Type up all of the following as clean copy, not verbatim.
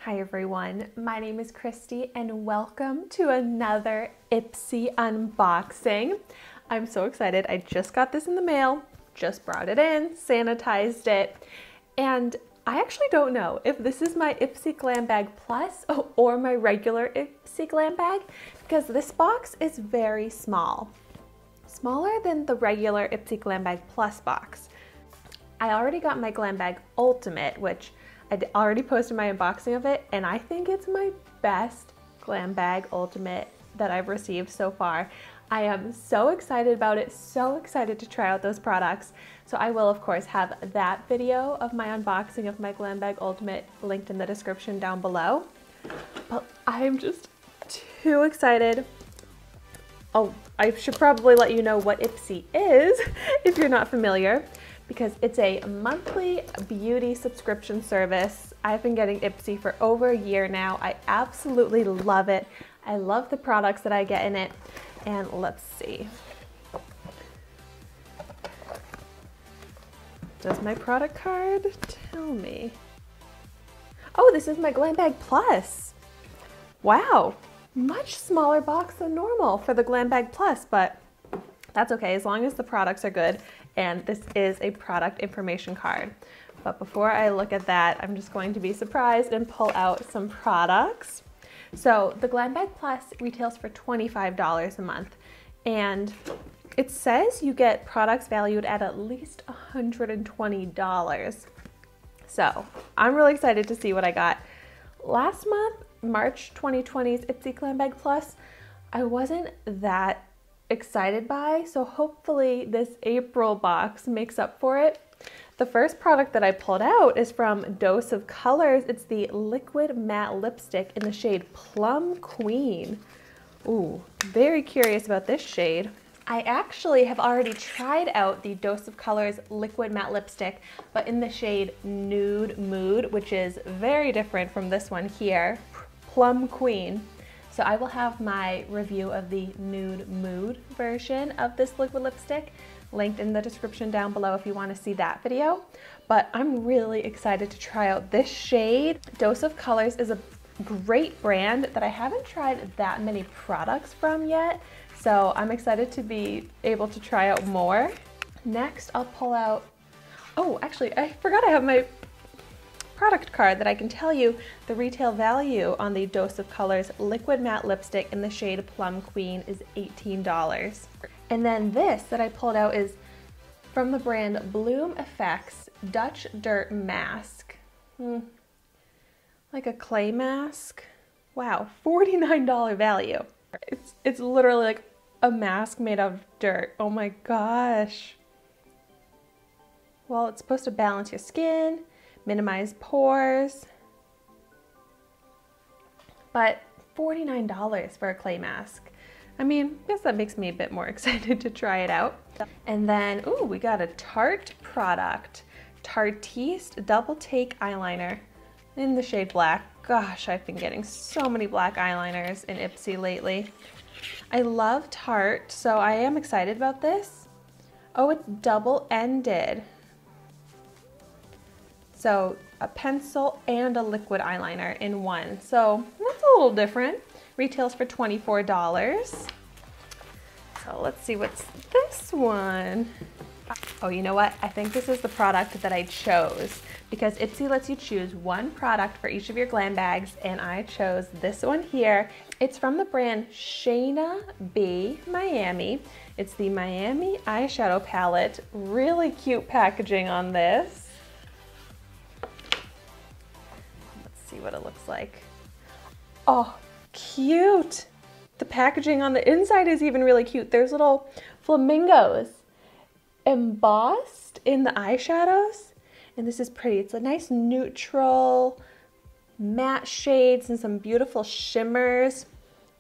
Hi everyone, my name is Christy and welcome to another IPSY unboxing. I'm so excited. I just got this in the mail, just brought it in, sanitized it, and I actually don't know if this is my IPSY Glam Bag Plus or my regular IPSY Glam Bag because this box is very small. Smaller than the regular IPSY Glam Bag Plus box. I already got my Glam Bag Ultimate, which I already posted my unboxing of it, and I think it's my best Glam Bag Ultimate that I've received so far. I am so excited about it, so excited to try out those products. So I will, of course, have that video of my unboxing of my Glam Bag Ultimate linked in the description down below. But I am just too excited. Oh, I should probably let you know what IPSY is if you're not familiar, because it's a monthly beauty subscription service. I've been getting IPSY for over a year now. I absolutely love it. I love the products that I get in it. And let's see. Does my product card tell me? Oh, this is my Glam Bag Plus. Wow, much smaller box than normal for the Glam Bag Plus, but that's okay as long as the products are good. And this is a product information card. But before I look at that, I'm just going to be surprised and pull out some products. So the Glam Bag Plus retails for $25 a month. And it says you get products valued at least $120. So I'm really excited to see what I got. Last month, March 2020's IPSY Glam Bag Plus, I wasn't that excited by, so hopefully this April box makes up for it. The first product that I pulled out is from Dose of Colors. It's the Liquid Matte Lipstick in the shade Plum Queen. Ooh, very curious about this shade. I actually have already tried out the Dose of Colors Liquid Matte Lipstick, but in the shade Nude Mood, which is very different from this one here, Plum Queen. So I will have my review of the Nude Mood version of this liquid lipstick linked in the description down below if you want to see that video. But I'm really excited to try out this shade. Dose of Colors is a great brand that I haven't tried that many products from yet. So I'm excited to be able to try out more. Next, I'll pull out, oh, actually, I forgot I have my product card that I can tell you the retail value on the Dose of Colors Liquid Matte Lipstick in the shade Plum Queen is $18. And then this that I pulled out is from the brand Bloom Effects Dutch Dirt Mask. Like a clay mask. Wow, $49 value. It's literally like a mask made of dirt. Oh my gosh. Well, it's supposed to balance your skin, minimize pores, but $49 for a clay mask. I mean, I guess that makes me a bit more excited to try it out. And then, ooh, we got a Tarte product. Tarteist Double Take Eyeliner in the shade Black. Gosh, I've been getting so many black eyeliners in IPSY lately. I love Tarte, so I am excited about this. Oh, it's double-ended. So a pencil and a liquid eyeliner in one. So that's a little different. Retails for $24. So let's see what's this one. Oh, you know what? I think this is the product that I chose because IPSY lets you choose one product for each of your glam bags, and I chose this one here. It's from the brand Shayna B Miami. It's the Miami eyeshadow palette. Really cute packaging on this. See what it looks like. Oh, cute. The packaging on the inside is even really cute. There's little flamingos embossed in the eyeshadows. And this is pretty. It's a nice neutral matte shades and some beautiful shimmers.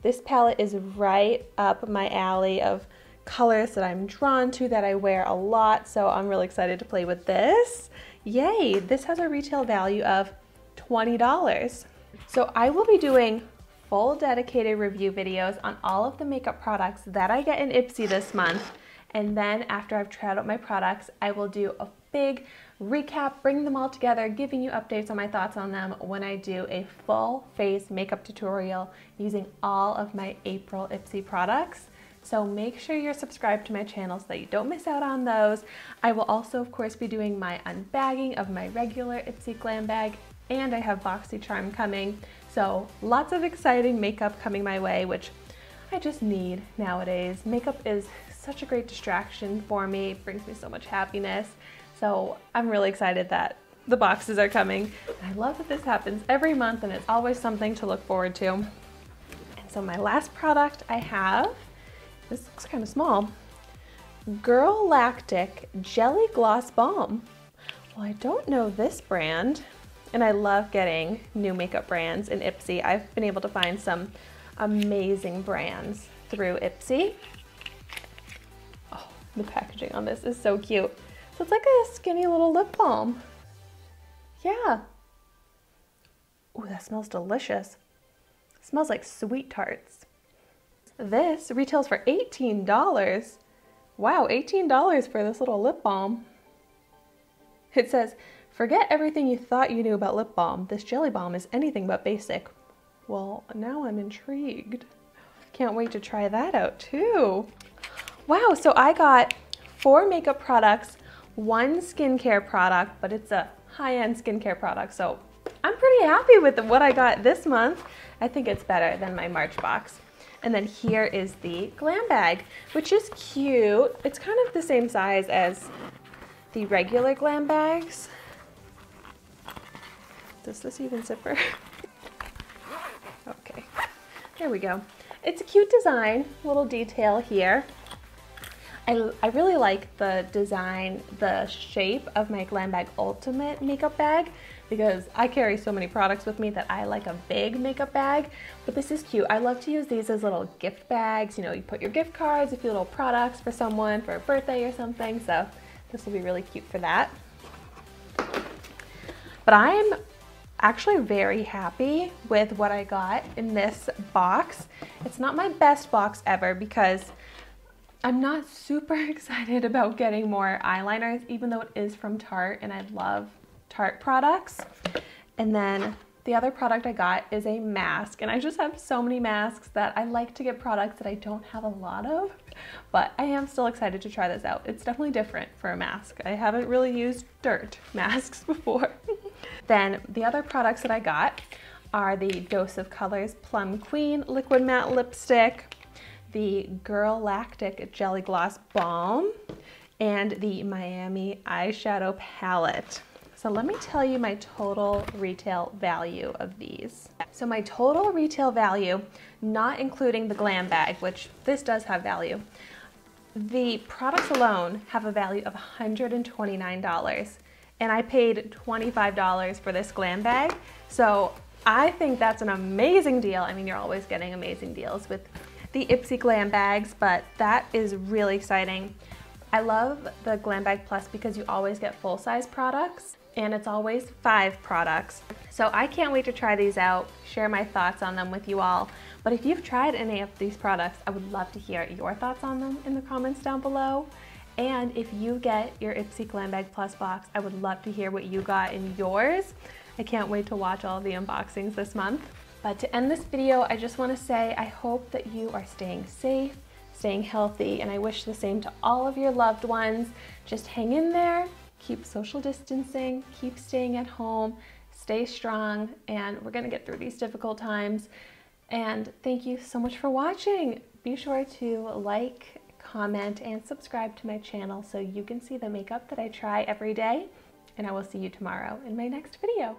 This palette is right up my alley of colors that I'm drawn to, that I wear a lot. So I'm really excited to play with this. Yay, this has a retail value of $20. So I will be doing full dedicated review videos on all of the makeup products that I get in IPSY this month. And then after I've tried out my products, I will do a big recap, bringing them all together, giving you updates on my thoughts on them when I do a full face makeup tutorial using all of my April IPSY products. So make sure you're subscribed to my channel so that you don't miss out on those. I will also, of course, be doing my unbagging of my regular IPSY Glam bag, and I have BoxyCharm coming. So lots of exciting makeup coming my way, which I just need nowadays. Makeup is such a great distraction for me. It brings me so much happiness. So I'm really excited that the boxes are coming. I love that this happens every month and it's always something to look forward to. And so my last product I have, this looks kind of small, Girl Lactic Jelly Gloss Balm. Well, I don't know this brand, and I love getting new makeup brands in IPSY. I've been able to find some amazing brands through IPSY. Oh, the packaging on this is so cute. So it's like a skinny little lip balm. Yeah. Ooh, that smells delicious. It smells like sweet tarts. This retails for $18. Wow, $18 for this little lip balm. It says, forget everything you thought you knew about lip balm. This jelly balm is anything but basic. Well, now I'm intrigued. Can't wait to try that out too. Wow, so I got 4 makeup products, 1 skincare product, but it's a high-end skincare product, so I'm pretty happy with what I got this month. I think it's better than my March box. And then here is the Glam bag, which is cute. It's kind of the same size as the regular Glam bags. Does this even zipper? Okay, there we go. It's a cute design, little detail here. I really like the design, the shape of my Glam Bag Ultimate makeup bag, because I carry so many products with me that I like a big makeup bag, but this is cute. I love to use these as little gift bags. You know, you put your gift cards, a few little products for someone for a birthday or something, so this will be really cute for that. But I'm actually very happy with what I got in this box. It's not my best box ever because I'm not super excited about getting more eyeliners, even though it is from Tarte and I love Tarte products. And then the other product I got is a mask, and I just have so many masks that I like to get products that I don't have a lot of, but I am still excited to try this out. It's definitely different for a mask. I haven't really used dirt masks before. Then the other products that I got are the Dose of Colors Plum Queen Liquid Matte Lipstick, the Girl Lactic Jelly Gloss Balm, and the Miami Eyeshadow Palette. So let me tell you my total retail value of these. So my total retail value, not including the Glam bag, which this does have value, the products alone have a value of $129. And I paid $25 for this Glam bag. So I think that's an amazing deal. I mean, you're always getting amazing deals with the IPSY Glam bags, but that is really exciting. I love the Glam Bag Plus because you always get full-size products, and it's always 5 products. So I can't wait to try these out, share my thoughts on them with you all. But if you've tried any of these products, I would love to hear your thoughts on them in the comments down below. And if you get your IPSY Glam Bag Plus box, I would love to hear what you got in yours. I can't wait to watch all of the unboxings this month. But to end this video, I just want to say I hope that you are staying safe, staying healthy, and I wish the same to all of your loved ones. Just hang in there, keep social distancing, keep staying at home, stay strong, and we're going to get through these difficult times. And thank you so much for watching. Be sure to like, comment, and subscribe to my channel so you can see the makeup that I try every day. And I will see you tomorrow in my next video.